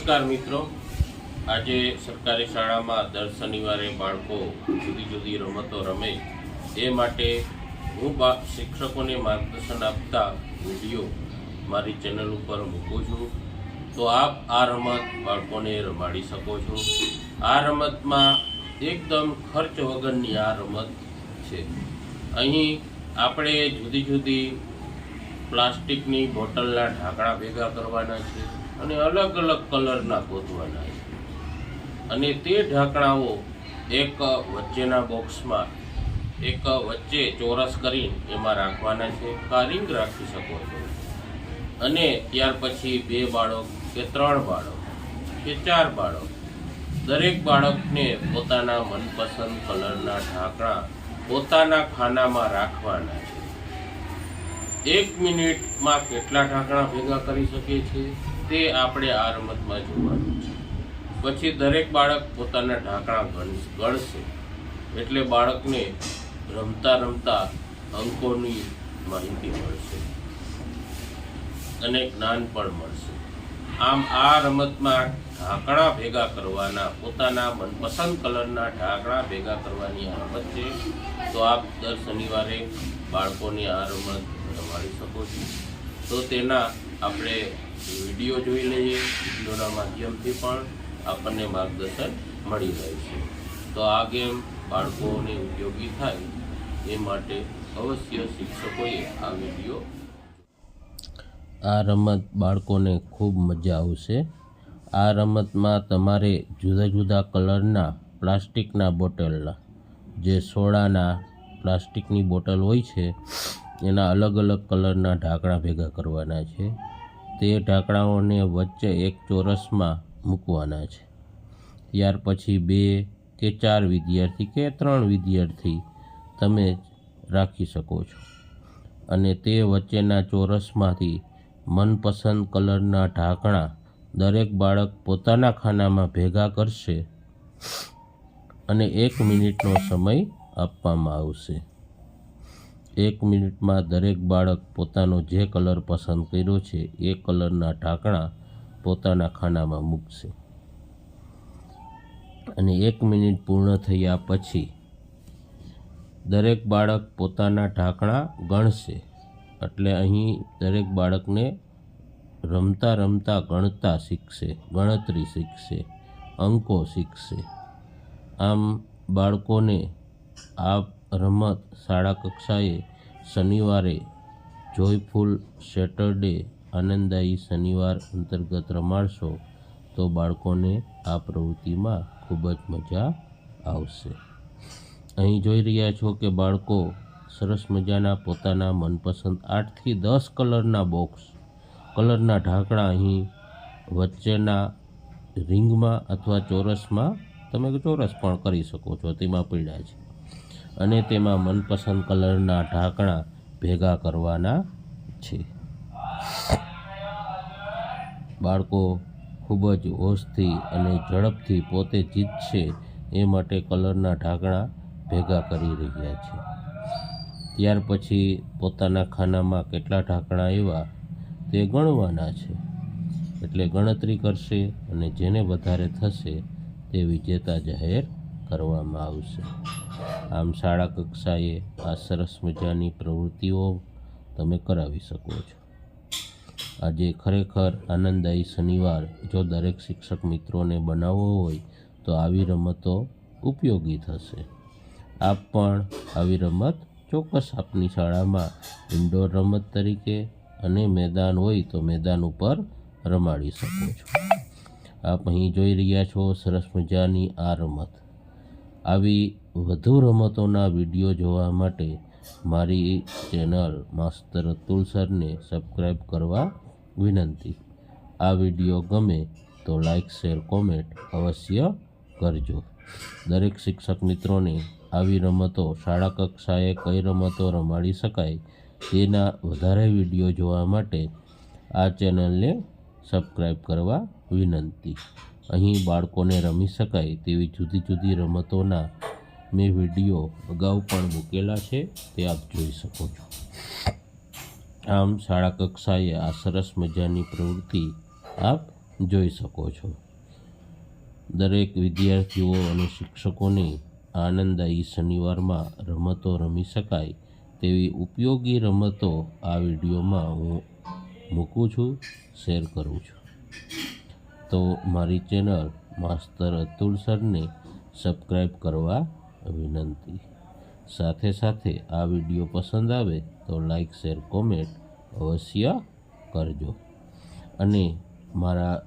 નમસ્કાર મિત્રો, આજે સરકારી શાળામાં દર શનિવારે બાળકો જુદી જુદી રમતો રમે એ માટે હું શિક્ષકોને માર્ગદર્શન આપતા વિડીયો મારી ચેનલ ઉપર મૂકું છું. તો આપ આ રમત બાળકોને રમાડી શકો છો. આ રમતમાં એકદમ ખર્ચ વગરની આ રમત છે. અહીં આપણે જુદી જુદી પ્લાસ્ટિકની બોટલના ઢાંકણા ભેગા કરવાના છે અને અલગ અલગ કલરના ગોતવાના છે અને તે ઢાંકણાઓ એક વચ્ચેના બોક્સમાં એક વચ્ચે ચોરસ કરીને એમાં રાખવાના છે. રિંગ રાખી શકો છો અને ત્યાર પછી 2 બાળક કે 3 બાળક કે 4 બાળક દરેક બાળકને પોતાના મનપસંદ કલરના ઢાંકણા પોતાના ખાનામાં રાખવાના છે. 1 મિનિટમાં કેટલા ઢાંકણા ભેગા કરી શકે છે તે આપણે આ રમતમાં જોવાનું છે. પછી દરેક બાળક પોતાના ઢાંકણા ગણશે એટલે બાળકને રમતા રમતા અંકોની માહિતી મળશે અને જ્ઞાન પણ મળશે. આમ આ રમતમાં ઢાંકણા ભેગા કરવાના, પોતાના મનપસંદ કલરના ઢાંકણા ભેગા કરવાની આ રમત છે. તો આપ દર શનિવારે બાળકોને આ રમત રમાડી શકો છો. તો તેના આપણે વિડીયો જોઈ લઈએ. વિડીયોના માધ્યમથી પણ આપણને માર્ગદર્શન મળી રહે છે. તો આ ગેમ બાળકોને ઉપયોગી થાય એ માટે અવશ્ય શિક્ષકોએ આ વિડીયો. આ રમત બાળકોને ખૂબ મજા આવશે. આ રમતમાં તમારે જુદા જુદા કલરના પ્લાસ્ટિકના બોટલના, જે સોડાના પ્લાસ્ટિકની બોટલ હોય છે એના અલગ અલગ કલરના ઢાંકણા ભેગા કરવાના છે. તે ઢાંકણાઓને વચ્ચે એક ચોરસમાં મૂકવાના છે. ત્યાર પછી 2 કે 4 વિદ્યાર્થી કે 3 વિદ્યાર્થી તમે રાખી શકો છો અને તે વચ્ચેના ચોરસમાંથી મનપસંદ કલરના ઢાંકણા દરેક બાળક પોતાના ખાનામાં ભેગા કરશે અને 1 મિનિટનો સમય આપવામાં આવશે. 1 મિનિટમાં દરેક બાળક પોતાનો જે કલર પસંદ કર્યો છે એ કલરના ઢાંકણા પોતાના ખાનામાં મૂકશે અને 1 મિનિટ પૂર્ણ થયા પછી દરેક બાળક પોતાના ઢાંકણા ગણશે. એટલે અહીં દરેક બાળકને રમતા રમતા ગણતા શીખશે, ગણતરી શીખશે, અંકો શીખશે. આમ બાળકોને આ રમત શાળા કક્ષાએ શનિવારે જોયફુલ સેટરડે આનંદદાયી શનિવાર અંતર્ગત રમાડશો તો બાળકોને આ પ્રવૃત્તિમાં ખૂબ જ મજા આવશે. અહીં જોઈ રહ્યા છો કે બાળકો સરસ મજાના પોતાના મનપસંદ 8 થી 10 કલરના બોક્સ, કલરના ઢાંકણા અહીં વચ્ચેના રિંગમાં અથવા ચોરસમાં, તમે ચોરસ પણ કરી શકો છો, તેમાં પડ્યા છે અને તેમાં મનપસંદ કલરના ઢાંકણા ભેગા કરવાના છે. બાળકો ખૂબ જ હોશથી અને ઝડપથી પોતે જીતશે એ માટે કલરના ઢાંકણા ભેગા કરી રહ્યા છે. ત્યાર પછી પોતાના ખાનામાં કેટલા ઢાંકણા આવ્યા તે ગણવાના છે. એટલે ગણતરી કરશે અને જેને વધારે થશે તે વિજેતા જાહેર કરવામાં આવશે. આમ શાળા કક્ષાએ આ સરસ મજાની પ્રવૃત્તિઓ તમે કરાવી શકો છો. આજે ખરેખર આનંદદાયી શનિવાર જો દરેક શિક્ષક મિત્રોને બનાવવો હોય તો આવી રમતો ઉપયોગી થશે. આપ પણ આવી રમત ચોક્કસ આપની શાળામાં ઇન્ડોર રમત તરીકે અને મેદાન હોય તો મેદાન ઉપર રમાડી શકો છો. આપ અહીં જોઈ રહ્યા છો સરસ મજાની આ રમત. આવી વધુ રમતોના વિડીયો જોવા માટે મારી ચેનલ માસ્તર અતુલ સરને સબસ્ક્રાઈબ કરવા વિનંતી. આ વિડીયો ગમે તો લાઈક, શેર, કોમેન્ટ અવશ્ય કરજો. દરેક શિક્ષક મિત્રોને આવી રમતો શાળા કક્ષાએ કઈ રમતો રમાડી શકાય તેના વધારે વિડીયો જોવા માટે આ ચેનલને સબસ્ક્રાઈબ કરવા વિનંતી. અહીં બાળકોને રમી શકાય તેવી જુદી જુદી રમતોના મેં વિડીયો અગાઉ પણ મૂકેલા છે, તે આપ જોઈ શકો છો. આમ શાળા કક્ષાએ આ સરસ મજાની પ્રવૃત્તિ આપ જોઈ શકો છો. દરેક વિદ્યાર્થીઓ અને શિક્ષકોને આનંદદાયી શનિવારમાં રમતો રમી શકાય તેવી ઉપયોગી રમતો આ વિડીયોમાં હું મૂકું છું, શેર કરું છું. તો મારી ચેનલ માસ્તર અતુલ સરને સબસ્ક્રાઈબ કરવા વિનંતી. સાથે સાથે આ વિડીયો પસંદ આવે તો લાઈક, શેર, કોમેન્ટ અવશ્ય કરજો. અને મારા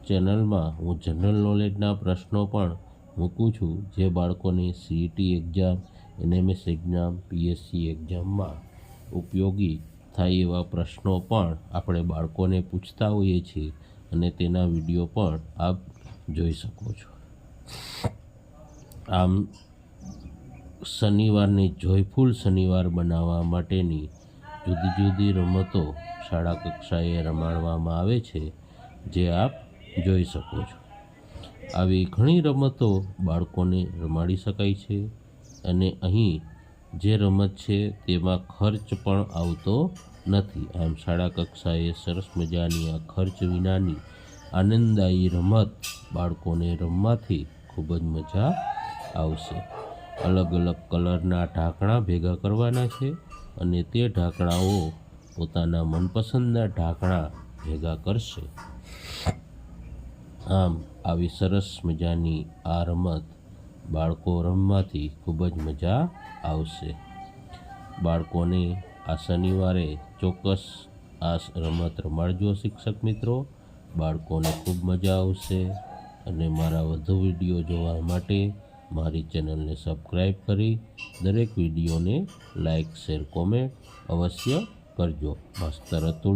ચેનલમાં હું જનરલ નોલેજના પ્રશ્નો પણ મૂકું છું, જે બાળકોને CET exam, NMS exam, PSC એક્ઝામમાં ઉપયોગી થાય એવા પ્રશ્નો પણ આપણે બાળકોને પૂછતા હોઈએ છીએ અને તેના વિડીયો પણ આપ જોઈ શકો છો. આમ શનિવારને જોયફુલ શનિવાર બનાવવા માટેની જુદી જુદી રમતો શાળા કક્ષાએ રમાડવામાં આવે છે, જે આપ જોઈ શકો છો. આવી ઘણી રમતો બાળકોને રમાડી શકાય છે અને અહીં જે રમત છે તેમાં ખર્ચ પણ આવતો નથી. આમ શાળા કક્ષાએ સરસ મજાની આ ખર્ચ વિનાની આનંદદાયી રમત બાળકોને રમવાથી ખૂબ જ મજા આવશે. અલગ અલગ કલરના ઢાંકણા ભેગા કરવાના છે અને તે ઢાંકણાઓ પોતાના મનપસંદના ઢાંકણા ભેગા કરશે. આમ આવી સરસ મજાની આ રમત બાળકો રમવાથી ખૂબ જ મજા આવશે. બાળકોને આ શનિવારે ચોક્કસ આ રમત રમાડજો શિક્ષક મિત્રો. બાળકોને ખૂબ મજા આવશે. અને મારા વધુ વિડીયો જોવા માટે મારી ચેનલને સબસ્ક્રાઈબ કરી દરેક વિડીયોને લાઈક, શેર, કોમેન્ટ અવશ્ય કરજો. માસ્તર અતુલ